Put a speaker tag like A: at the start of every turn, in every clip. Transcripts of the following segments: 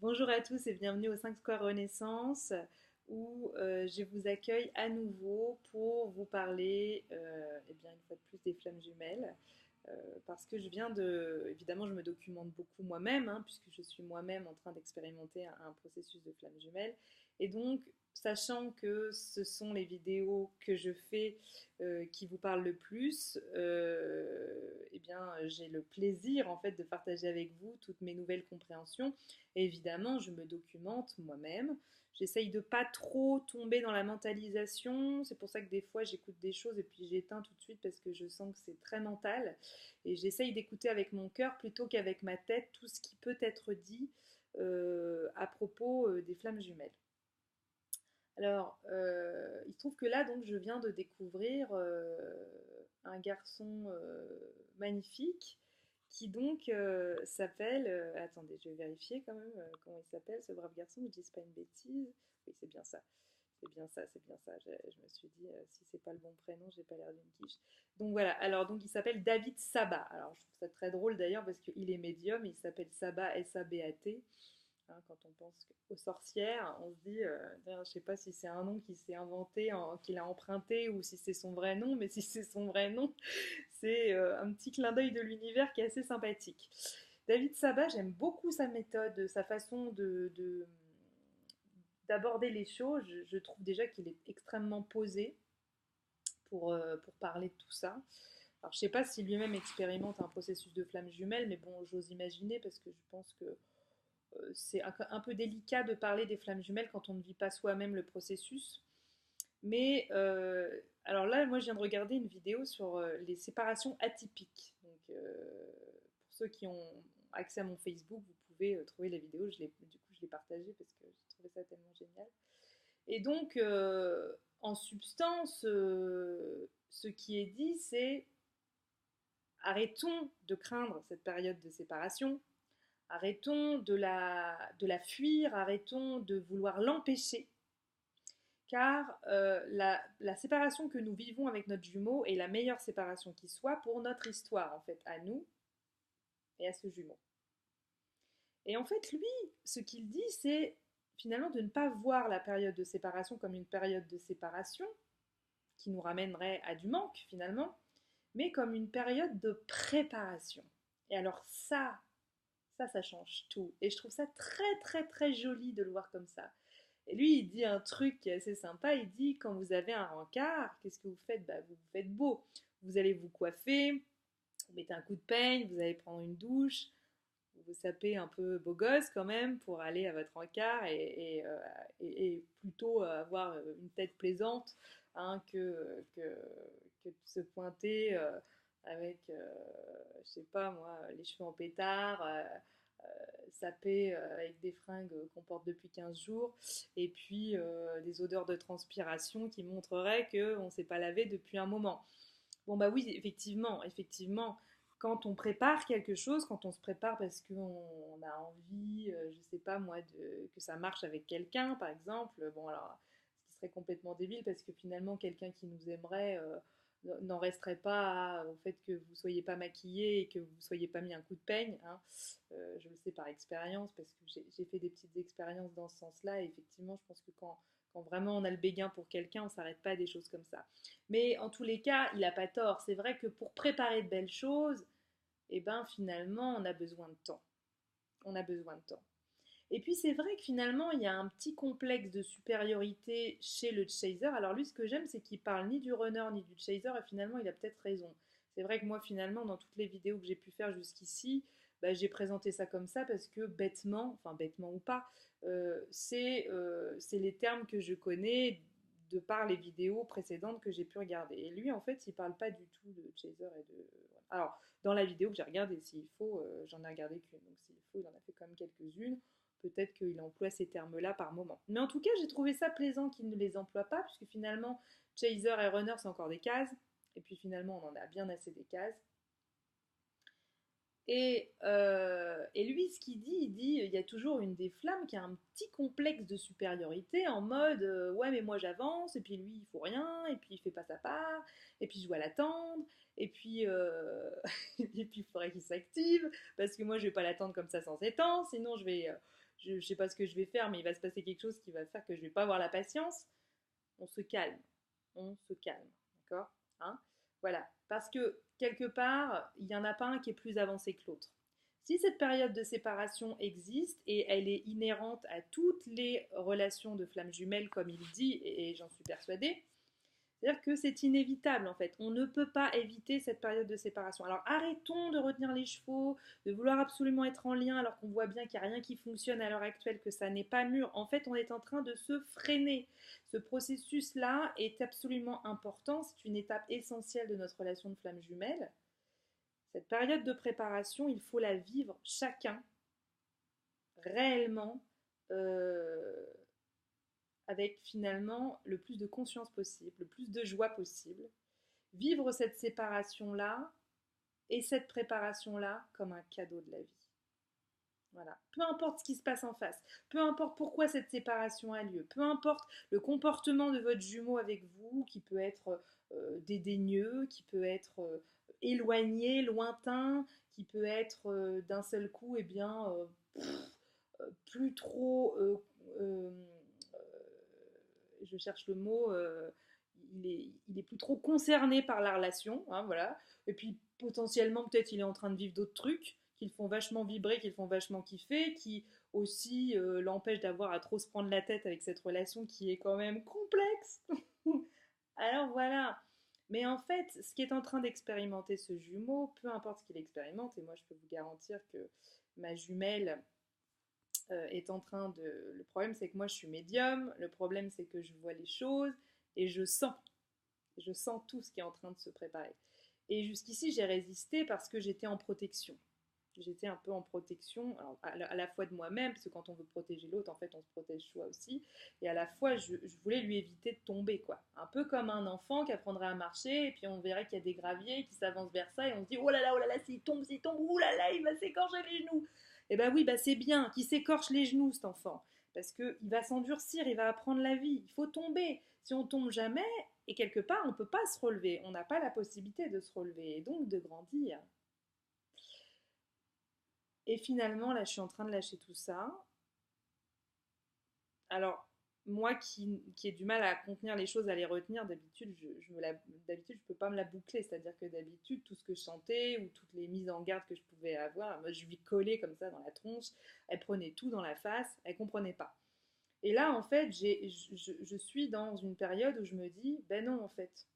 A: Bonjour à tous et bienvenue au 5 Square Renaissance où je vous accueille à nouveau pour vous parler eh bien, une fois de plus des flammes jumelles. Parce que évidemment je me documente beaucoup moi-même, hein, puisque je suis moi-même en train d'expérimenter un processus de flammes jumelles. Et donc, sachant que ce sont les vidéos que je fais qui vous parlent le plus, eh bien, j'ai le plaisir en fait de partager avec vous toutes mes nouvelles compréhensions. Et évidemment, je me documente moi-même. J'essaye de pas trop tomber dans la mentalisation. C'est pour ça que des fois j'écoute des choses et puis j'éteins tout de suite parce que je sens que c'est très mental. Et j'essaye d'écouter avec mon cœur plutôt qu'avec ma tête tout ce qui peut être dit à propos des flammes jumelles. Alors, il se trouve que là, donc, je viens de découvrir un garçon magnifique qui donc s'appelle. Attendez, je vais vérifier quand même comment il s'appelle, ce brave garçon, que je dise pas une bêtise. Oui, c'est bien ça. C'est bien ça, c'est bien ça. Je me suis dit, si c'est pas le bon prénom, j'ai pas l'air d'une quiche. Donc voilà, alors donc il s'appelle David Sabat. Alors je trouve ça très drôle d'ailleurs parce qu'il est médium, il s'appelle Sabat, S-A-B-A-T. Hein, quand on pense aux sorcières, on se dit, je ne sais pas si c'est un nom qui s'est inventé, qu'il a emprunté, ou si c'est son vrai nom, mais si c'est son vrai nom, c'est un petit clin d'œil de l'univers qui est assez sympathique. David Sabat, j'aime beaucoup sa méthode, sa façon d'aborder les choses. Je trouve déjà qu'il est extrêmement posé pour parler de tout ça. Alors, je ne sais pas si lui-même expérimente un processus de flamme jumelle, mais bon, j'ose imaginer parce que je pense que c'est un peu délicat de parler des flammes jumelles quand on ne vit pas soi-même le processus. Mais alors là, moi, je viens de regarder une vidéo sur les séparations atypiques. Donc, pour ceux qui ont accès à mon Facebook, vous pouvez trouver la vidéo. Du coup, je l'ai partagée parce que j'ai trouvé ça tellement génial. Et donc, en substance, ce qui est dit, c'est arrêtons de craindre cette période de séparation. Arrêtons de la fuir, arrêtons de vouloir l'empêcher, car la séparation que nous vivons avec notre jumeau est la meilleure séparation qui soit pour notre histoire, en fait, à nous et à ce jumeau. Et en fait, lui, ce qu'il dit, c'est finalement de ne pas voir la période de séparation comme une période de séparation qui nous ramènerait à du manque, finalement, mais comme une période de préparation. Et alors ça change tout. Et je trouve ça très, très, très joli de le voir comme ça. Et lui, il dit un truc qui est assez sympa. Il dit, quand vous avez un rencard, qu'est-ce que vous faites? Bah, vous vous faites beau. Vous allez vous coiffer, vous mettez un coup de peigne, vous allez prendre une douche, vous vous sapez un peu beau gosse quand même pour aller à votre rencard et plutôt avoir une tête plaisante, hein, que de se pointer avec, je sais pas moi, les cheveux en pétard, sapé avec des fringues qu'on porte depuis 15 jours, et puis des odeurs de transpiration qui montreraient qu'on ne s'est pas lavé depuis un moment. Bon bah oui, effectivement, effectivement, quand on prépare quelque chose, quand on se prépare parce qu'on a envie, je sais pas moi, que ça marche avec quelqu'un, par exemple, bon alors, ce qui serait complètement débile parce que finalement, quelqu'un qui nous aimerait n'en resterait pas au fait que vous soyez pas maquillé et que vous soyez pas mis un coup de peigne, hein. Je le sais par expérience parce que j'ai fait des petites expériences dans ce sens-là et effectivement, je pense que quand vraiment on a le béguin pour quelqu'un, on s'arrête pas à des choses comme ça. Mais en tous les cas, il n'a pas tort. C'est vrai que pour préparer de belles choses, eh ben finalement, on a besoin de temps. On a besoin de temps. Et puis c'est vrai que finalement, il y a un petit complexe de supériorité chez le chaser. Alors lui, ce que j'aime, c'est qu'il parle ni du runner ni du chaser, et finalement, il a peut-être raison. C'est vrai que moi, finalement, dans toutes les vidéos que j'ai pu faire jusqu'ici, bah, j'ai présenté ça comme ça parce que bêtement, enfin bêtement ou pas, c'est les termes que je connais de par les vidéos précédentes que j'ai pu regarder. Et lui, en fait, il parle pas du tout de chaser et de... Voilà. Alors, dans la vidéo que j'ai regardée, s'il faut, j'en ai regardé qu'une. Donc s'il faut, il en a fait quand même quelques-unes. Peut-être qu'il emploie ces termes-là par moment. Mais en tout cas, j'ai trouvé ça plaisant qu'il ne les emploie pas, puisque finalement, chaser et runner, c'est encore des cases. Et puis finalement, on en a bien assez des cases. Et lui, ce qu'il dit, il dit, il y a toujours une des flammes qui a un petit complexe de supériorité en mode, ouais, mais moi j'avance, et puis lui, il faut rien, et puis il fait pas sa part, et puis je dois l'attendre, et puis, et puis il faudrait qu'il s'active, parce que moi je vais pas l'attendre comme ça sans 7 ans, sinon je sais pas ce que je vais faire, mais il va se passer quelque chose qui va faire que je vais pas avoir la patience. On se calme, on se calme, d'accord, hein? Voilà, parce que quelque part, il n'y en a pas un qui est plus avancé que l'autre. Si cette période de séparation existe et elle est inhérente à toutes les relations de flammes jumelles, comme il dit, et j'en suis persuadée, c'est-à-dire que c'est inévitable en fait. On ne peut pas éviter cette période de séparation. Alors arrêtons de retenir les chevaux, de vouloir absolument être en lien alors qu'on voit bien qu'il n'y a rien qui fonctionne à l'heure actuelle, que ça n'est pas mûr. En fait, on est en train de se freiner. Ce processus-là est absolument important. C'est une étape essentielle de notre relation de flamme jumelle. Cette période de préparation, il faut la vivre chacun réellement euh, avec finalement le plus de conscience possible, le plus de joie possible. Vivre cette séparation-là et cette préparation-là comme un cadeau de la vie. Voilà. Peu importe ce qui se passe en face, peu importe pourquoi cette séparation a lieu, peu importe le comportement de votre jumeau avec vous, qui peut être dédaigneux, qui peut être éloigné, lointain, qui peut être d'un seul coup, eh bien, plus trop euh, je cherche le mot, il est plus trop concerné par la relation, hein, voilà. Et puis potentiellement, peut-être il est en train de vivre d'autres trucs qui le font vachement vibrer, qui le font vachement kiffer, qui aussi l'empêchent d'avoir à trop se prendre la tête avec cette relation qui est quand même complexe. Alors voilà. Mais en fait, ce qui est en train d'expérimenter ce jumeau, peu importe ce qu'il expérimente, et moi je peux vous garantir que ma jumelle est en train de... Le problème, c'est que moi, je suis médium. Le problème, c'est que je vois les choses et je sens. Je sens tout ce qui est en train de se préparer. Et jusqu'ici, j'ai résisté parce que j'étais en protection. J'étais un peu en protection, alors à la fois de moi-même, parce que quand on veut protéger l'autre, en fait, on se protège soi aussi. Et à la fois, je voulais lui éviter de tomber, quoi. Un peu comme un enfant qui apprendrait à marcher, et puis on verrait qu'il y a des graviers qui s'avancent vers ça, et on se dit, oh là là, s'il tombe, oh là là, il va s'écorcher les genoux. Et ben oui, bah c'est bien qu'il s'écorche les genoux, cet enfant. Parce qu'il va s'endurcir, il va apprendre la vie. Il faut tomber. Si on tombe jamais, et quelque part, on ne peut pas se relever. On n'a pas la possibilité de se relever, et donc de grandir. Et finalement, là, je suis en train de lâcher tout ça. Alors, moi qui ai du mal à contenir les choses, à les retenir, d'habitude, d'habitude, je peux pas me la boucler. C'est-à-dire que d'habitude, tout ce que je sentais ou toutes les mises en garde que je pouvais avoir, moi, je lui collais comme ça dans la tronche. Elle prenait tout dans la face, elle comprenait pas. Et là, en fait, je suis dans une période où je me dis, ben non, en fait,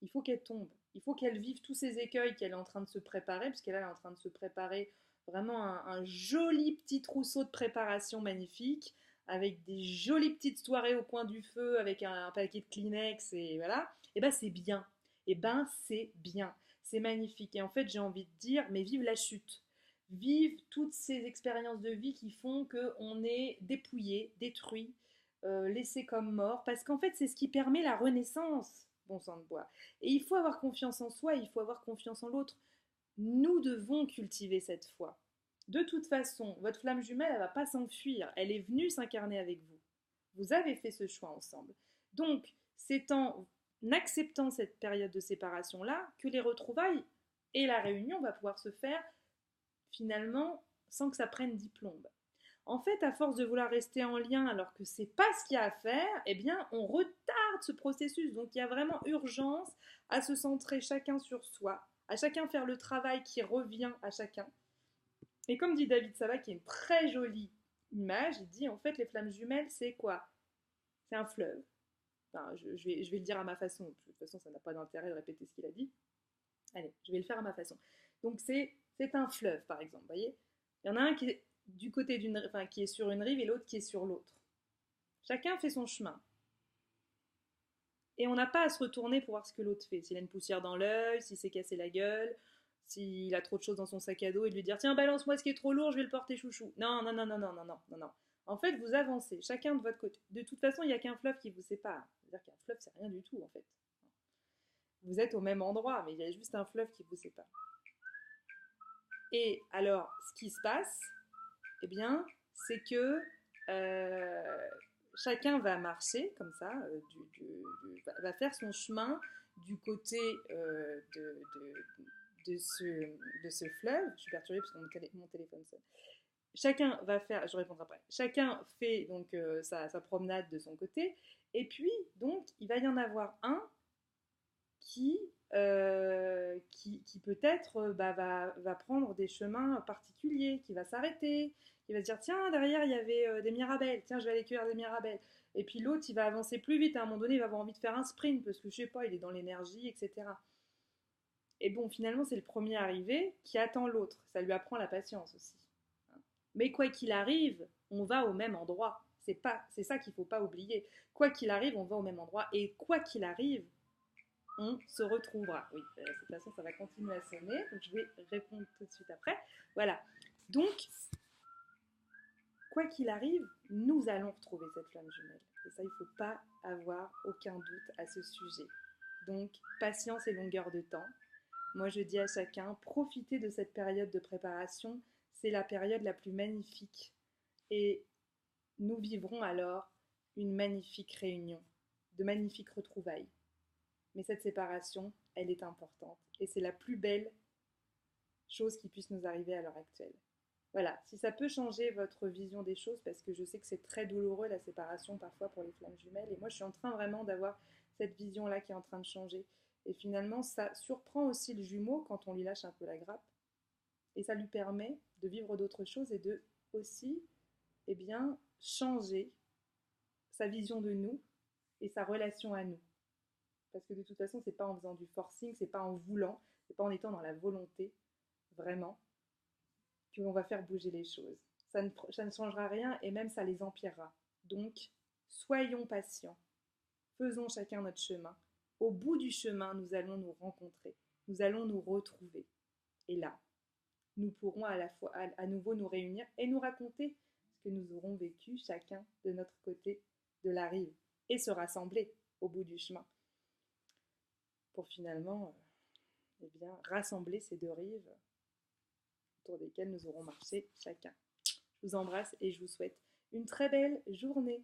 A: il faut qu'elle tombe. Il faut qu'elle vive tous ces écueils qu'elle est en train de se préparer, puisqu'elle est en train de se préparer vraiment un joli petit trousseau de préparation magnifique, avec des jolies petites soirées au coin du feu, avec un paquet de Kleenex, et voilà. Et ben c'est bien. Et ben c'est bien. C'est magnifique. Et en fait, j'ai envie de dire, mais vive la chute. Vive toutes ces expériences de vie qui font qu'on est dépouillé, détruit, laissé comme mort, parce qu'en fait, c'est ce qui permet la renaissance, bon sang de bois. Et il faut avoir confiance en soi, il faut avoir confiance en l'autre. Nous devons cultiver cette foi. De toute façon, votre flamme jumelle, elle ne va pas s'enfuir. Elle est venue s'incarner avec vous. Vous avez fait ce choix ensemble. Donc, c'est en acceptant cette période de séparation-là que les retrouvailles et la réunion va pouvoir se faire finalement sans que ça prenne 10 plombes. En fait, à force de vouloir rester en lien alors que c'est pas ce qu'il y a à faire, eh bien, on retarde ce processus. Donc, il y a vraiment urgence à se centrer chacun sur soi, à chacun faire le travail qui revient à chacun. Et comme dit David Saba, qui est une très jolie image, il dit en fait, les flammes jumelles, c'est quoi? C'est un fleuve. Enfin, je vais le dire à ma façon. De toute façon, ça n'a pas d'intérêt de répéter ce qu'il a dit. Allez, je vais le faire à ma façon. Donc, c'est un fleuve, par exemple. Vous voyez, il y en a un qui est du côté enfin, qui est sur une rive et l'autre qui est sur l'autre. Chacun fait son chemin. Et on n'a pas à se retourner pour voir ce que l'autre fait. S'il a une poussière dans l'œil, s'il s'est cassé la gueule, s'il a trop de choses dans son sac à dos et de lui dire tiens, balance-moi ce qui est trop lourd, je vais le porter chouchou. Non, non, non, non, non, non, non, non, non. En fait, vous avancez, chacun de votre côté. De toute façon, il n'y a qu'un fleuve qui vous sépare. C'est-à-dire qu'un fleuve, c'est rien du tout, en fait. Vous êtes au même endroit, mais il y a juste un fleuve qui vous sépare. Et alors, ce qui se passe, eh bien, c'est que chacun va marcher comme ça, va faire son chemin du côté de ce fleuve. Je suis perturbée parce que mon téléphone sonne. chacun va faire, je répondrai après, chacun fait donc sa promenade de son côté, et puis donc il va y en avoir un qui, qui peut-être va prendre des chemins particuliers, qui va s'arrêter, qui va se dire tiens, derrière il y avait des mirabelles, tiens, je vais aller cueillir des mirabelles. Et puis l'autre, il va avancer plus vite, à un moment donné, il va avoir envie de faire un sprint, parce que je sais pas, il est dans l'énergie, etc. Et bon, finalement, c'est le premier arrivé qui attend l'autre. Ça lui apprend la patience aussi. Mais quoi qu'il arrive, on va au même endroit. C'est ça qu'il ne faut pas oublier. Quoi qu'il arrive, on va au même endroit. Et quoi qu'il arrive, on se retrouvera. Oui, de toute façon, ça va continuer à sonner. Donc, je vais répondre tout de suite après. Voilà. Donc, quoi qu'il arrive, nous allons retrouver cette flamme jumelle. Et ça, il ne faut pas avoir aucun doute à ce sujet. Donc, patience et longueur de temps. Moi, je dis à chacun, profitez de cette période de préparation. C'est la période la plus magnifique. Et nous vivrons alors une magnifique réunion, de magnifiques retrouvailles. Mais cette séparation, elle est importante. Et c'est la plus belle chose qui puisse nous arriver à l'heure actuelle. Voilà, si ça peut changer votre vision des choses, parce que je sais que c'est très douloureux la séparation parfois pour les flammes jumelles, et moi je suis en train vraiment d'avoir cette vision-là qui est en train de changer. Et finalement, ça surprend aussi le jumeau quand on lui lâche un peu la grappe, et ça lui permet de vivre d'autres choses et de aussi, eh bien, changer sa vision de nous et sa relation à nous. Parce que de toute façon, c'est pas en faisant du forcing, c'est pas en voulant, c'est pas en étant dans la volonté, vraiment, qu'on va faire bouger les choses. Ça ne changera rien et même ça les empirera. Donc, soyons patients, faisons chacun notre chemin. Au bout du chemin, nous allons nous rencontrer, nous allons nous retrouver. Et là, nous pourrons à la fois à nouveau nous réunir et nous raconter ce que nous aurons vécu chacun de notre côté de la rive et se rassembler au bout du chemin pour finalement eh bien, rassembler ces deux rives autour desquelles nous aurons marché chacun. Je vous embrasse et je vous souhaite une très belle journée.